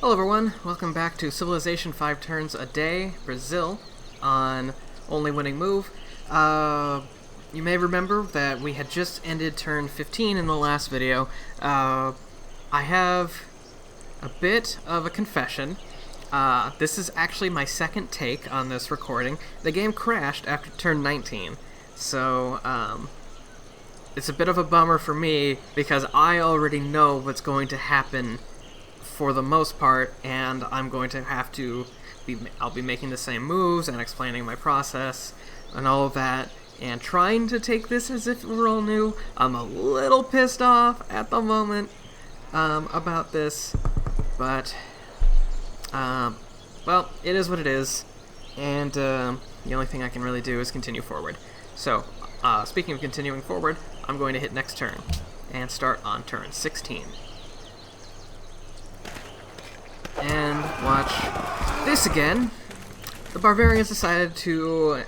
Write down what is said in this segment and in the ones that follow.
Hello everyone, welcome back to Civilization 5 Turns a Day, Brazil, on Only Winning Move. You may remember that we had just ended turn 15 in the last video. I have a bit of a confession. This is actually my second take on this recording. The game crashed after turn 19, so it's a bit of a bummer for me because I already know what's going to happen for the most part, and I'm going to have to I'll be making the same moves and explaining my process and all of that and trying to take this as if we're all new. I'm a little pissed off at the moment about this, but well, it is what it is, and the only thing I can really do is continue forward. So, speaking of continuing forward, I'm going to hit next turn and start on turn 16. And watch this again. The barbarians decided to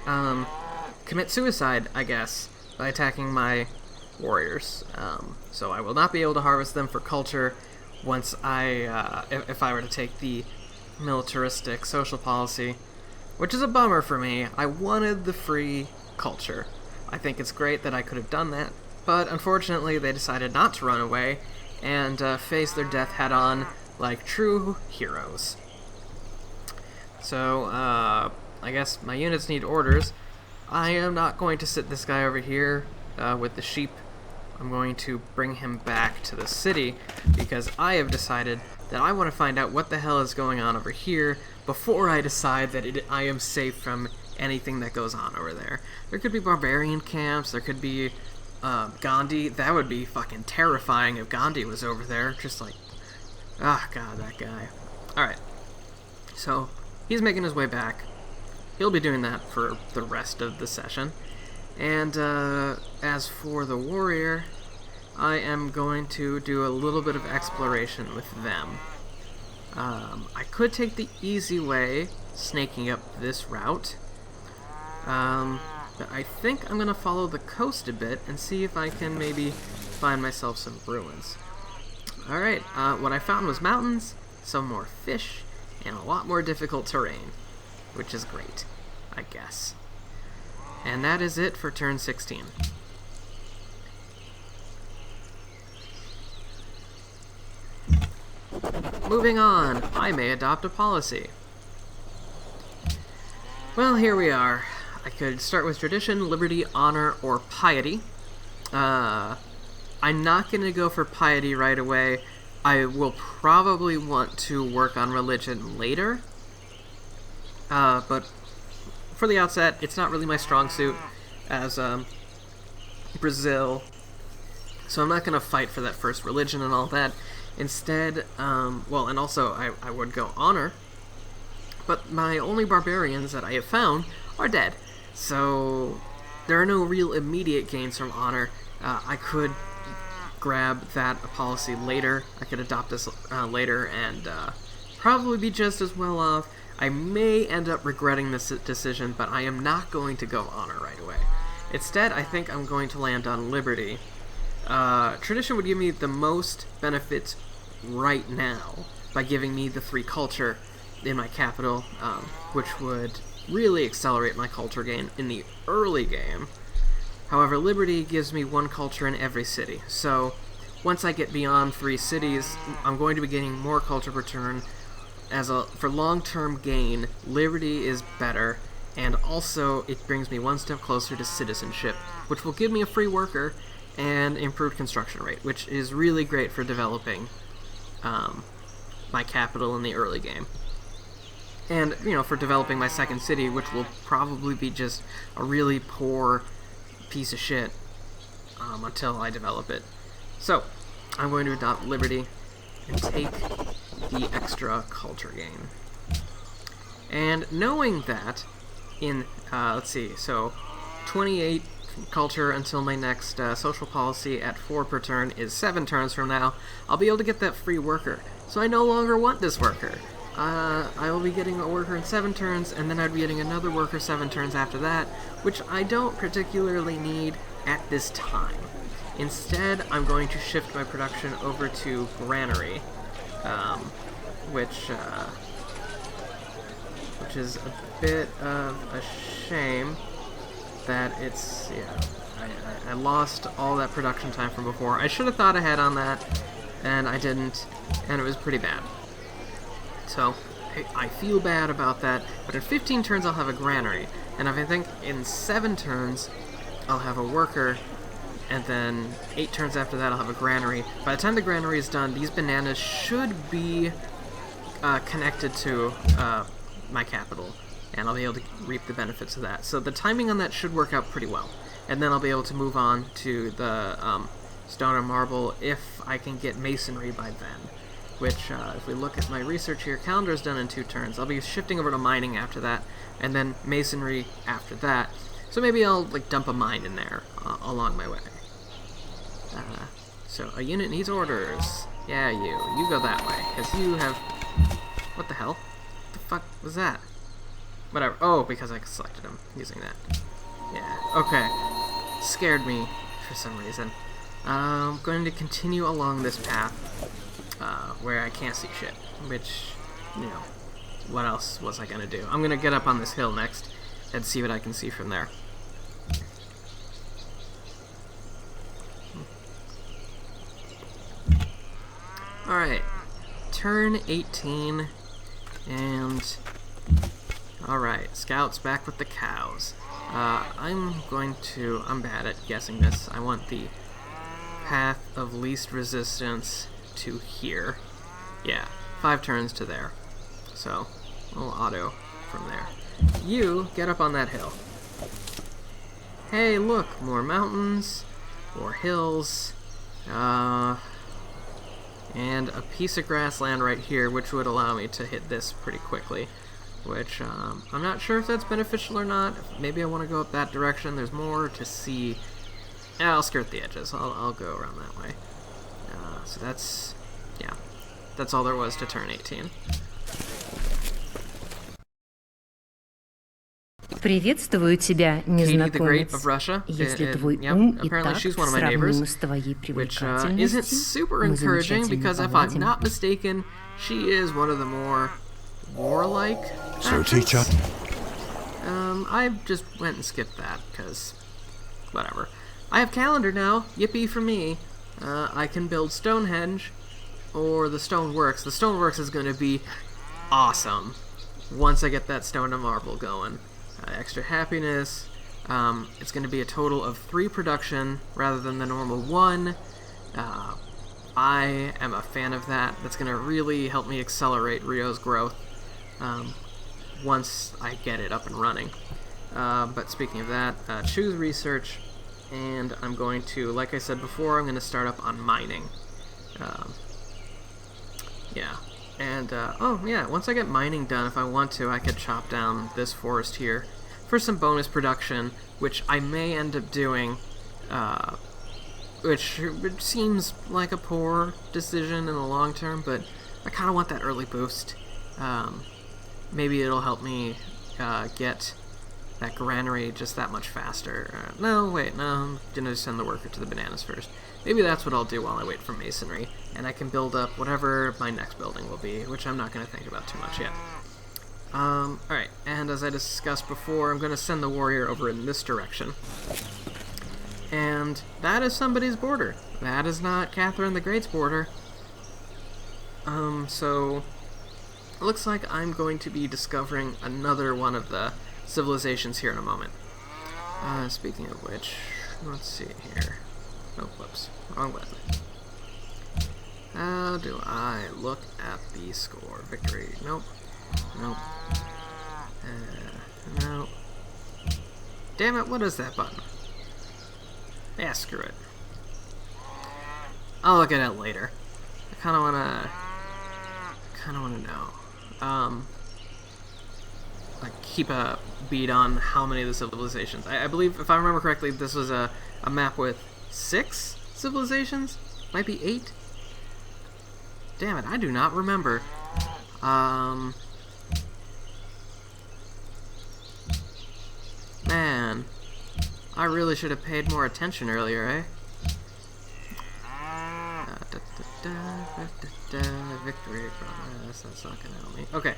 commit suicide, I guess, by attacking my warriors. So I will not be able to harvest them for culture once if I were to take the militaristic social policy, which is a bummer for me. I wanted the free culture. I think it's great that I could have done that, but unfortunately they decided not to run away and face their death head-on like true heroes. So, I guess my units need orders. I am not going to sit this guy over here with the sheep. I'm going to bring him back to the city because I have decided that I want to find out what the hell is going on over here before I decide that I am safe from anything that goes on over there. There could be barbarian camps, there could be Gandhi. That would be fucking terrifying if Gandhi was over there, just like, ah, God, that guy. Alright, so he's making his way back. He'll be doing that for the rest of the session. And as for the warrior, I am going to do a little bit of exploration with them. I could take the easy way, snaking up this route. But I think I'm going to follow the coast a bit and see if I can maybe find myself some ruins. Alright, what I found was mountains, some more fish, and a lot more difficult terrain, which is great, I guess. And that is it for turn 16. Moving on, I may adopt a policy. Well, here we are. I could start with tradition, liberty, honor, or piety. I'm not going to go for piety right away. I will probably want to work on religion later. But for the outset, it's not really my strong suit as Brazil. So I'm not going to fight for that first religion and all that. Instead, well, and also I would go honor. But my only barbarians that I have found are dead. So there are no real immediate gains from honor. I could grab that policy later. I could adopt this later and probably be just as well off. I may end up regretting this decision, but I am not going to go honor right away. Instead, I think I'm going to land on liberty. Tradition would give me the most benefits right now by giving me the free culture in my capital, which would really accelerate my culture gain in the early game. However, liberty gives me one culture in every city, so once I get beyond 3 cities, I'm going to be getting more culture per turn. For long-term gain, liberty is better, and also it brings me one step closer to citizenship, which will give me a free worker and improved construction rate, which is really great for developing my capital in the early game. And, for developing my second city, which will probably be just a really poor piece of shit until I develop it. So, I'm going to adopt liberty and take the extra culture gain. And knowing that in, let's see, so 28 culture until my next social policy at 4 per turn is 7 turns from now, I'll be able to get that free worker. So I no longer want this worker. I will be getting a worker in 7 turns, and then I'd be getting another worker 7 turns after that, which I don't particularly need at this time. Instead, I'm going to shift my production over to granary, which is a bit of a shame that it's, yeah, I lost all that production time from before. I should have thought ahead on that, and I didn't, and it was pretty bad. So, I feel bad about that, but in 15 turns I'll have a granary, and if I think in 7 turns I'll have a worker, and then 8 turns after that I'll have a granary. By the time the granary is done, these bananas should be connected to my capital, and I'll be able to reap the benefits of that. So the timing on that should work out pretty well. And then I'll be able to move on to the stone and marble if I can get masonry by then. Which, if we look at my research here, calendar is done in 2 turns. I'll be shifting over to mining after that, and then masonry after that. So maybe I'll like dump a mine in there along my way. So a unit needs orders. Yeah, you go that way, because you have... What the hell? What the fuck was that? Whatever. Oh, because I selected him using that. Yeah, okay. Scared me for some reason. I'm going to continue along this path where I can't see shit, which, you know, what else was I going to do? I'm going to get up on this hill next and see what I can see from there. Alright, turn 18, and alright, scouts back with the cows. I'm bad at guessing this. I want the path of least resistance to here. Yeah, 5 turns to there. So, we'll auto from there. You, get up on that hill. Hey, look, more mountains, more hills, and a piece of grassland right here, which would allow me to hit this pretty quickly. Which, I'm not sure if that's beneficial or not. Maybe I want to go up that direction. There's more to see. Yeah, I'll skirt the edges. I'll go around that way. So that's, yeah. That's all there was to turn 18. Приветствую тебя, незнакомец. Если твой ум и так сравним с твоей привлекательностью, мы замечательно поладим. Not mistaken, she is one of the more warlike actors. So, teacher? I just went and skipped that, because whatever. I have calendar now, yippee for me. I can build Stonehenge, or the Stoneworks. The Stoneworks is going to be awesome once I get that stone and marble going. Extra happiness. It's going to be a total of 3 production rather than the normal 1. I am a fan of that. That's going to really help me accelerate Rio's growth once I get it up and running. But speaking of that, choose research, and I'm going to, like I said before, I'm going to start up on mining. Yeah. And, oh yeah, once I get mining done, if I want to, I could chop down this forest here for some bonus production, which I may end up doing, which seems like a poor decision in the long term, but I kind of want that early boost. Maybe it'll help me get that granary just that much faster. No, I'm gonna send the worker to the bananas first. Maybe that's what I'll do while I wait for masonry, and I can build up whatever my next building will be, which I'm not going to think about too much yet. Alright, and as I discussed before, I'm going to send the warrior over in this direction. And that is somebody's border. That is not Catherine the Great's border. So it looks like I'm going to be discovering another one of the civilizations here in a moment. Speaking of which, let's see here. Oh, whoops. Wrong button. How do I look at the score? Victory. Nope. Nope. No. Damn it, what is that button? Yeah, screw it. I'll look at it later. I kinda wanna know. Like, keep a beat on how many of the civilizations. I believe, if I remember correctly, this was a map with 6 civilizations? Might be 8? Damn it, I do not remember. Man, I really should have paid more attention earlier, eh? Victory promise. That's not gonna help me. Okay.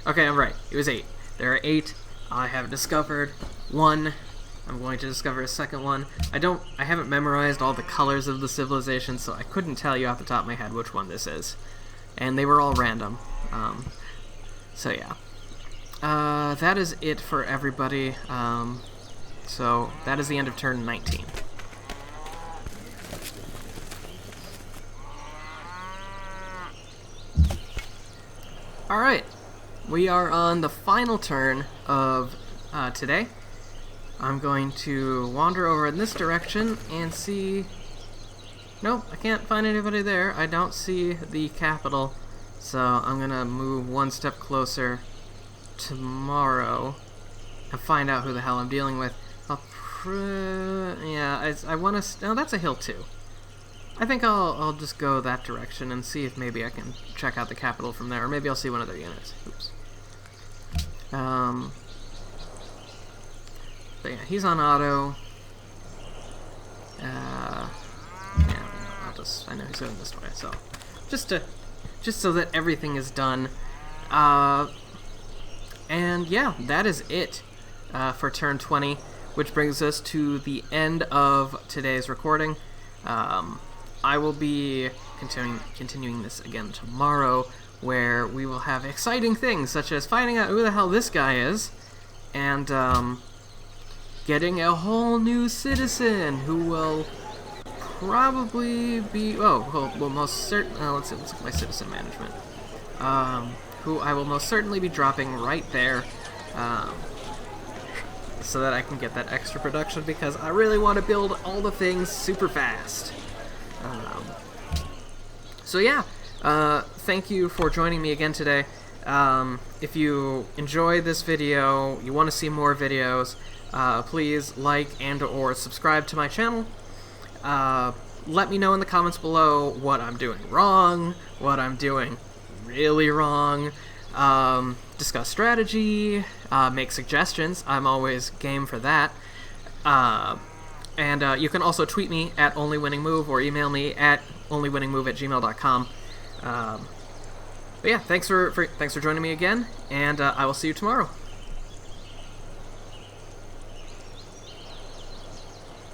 Okay, I'm right. It was 8. There are 8. I have discovered 1. I'm going to discover a second one. I haven't memorized all the colors of the civilization, so I couldn't tell you off the top of my head which one this is. And they were all random. So yeah. That is it for everybody. So that is the end of turn 19. Alright, we are on the final turn of today. I'm going to wander over in this direction and see... Nope, I can't find anybody there. I don't see the capital, so I'm going to move one step closer tomorrow and find out who the hell I'm dealing with. Yeah, I want to... No, that's a hill too. I think I'll just go that direction and see if maybe I can check out the capital from there, or maybe I'll see one of their units. Oops. But yeah, he's on auto. Yeah, I know he's going this way, so just so that everything is done. And yeah, that is it for turn 20, which brings us to the end of today's recording. I will be continuing this again tomorrow, where we will have exciting things such as finding out who the hell this guy is, and getting a whole new citizen who will probably be most certainly let's look at my citizen management. Who I will most certainly be dropping right there, so that I can get that extra production, because I really want to build all the things super fast. So yeah, thank you for joining me again today. If you enjoyed this video, you want to see more videos, please like and or subscribe to my channel. Let me know in the comments below what I'm doing wrong, what I'm doing really wrong, discuss strategy, make suggestions. I'm always game for that. And you can also tweet me at onlywinningmove or email me at onlywinningmove@gmail.com. But yeah, thanks for joining me again, and I will see you tomorrow.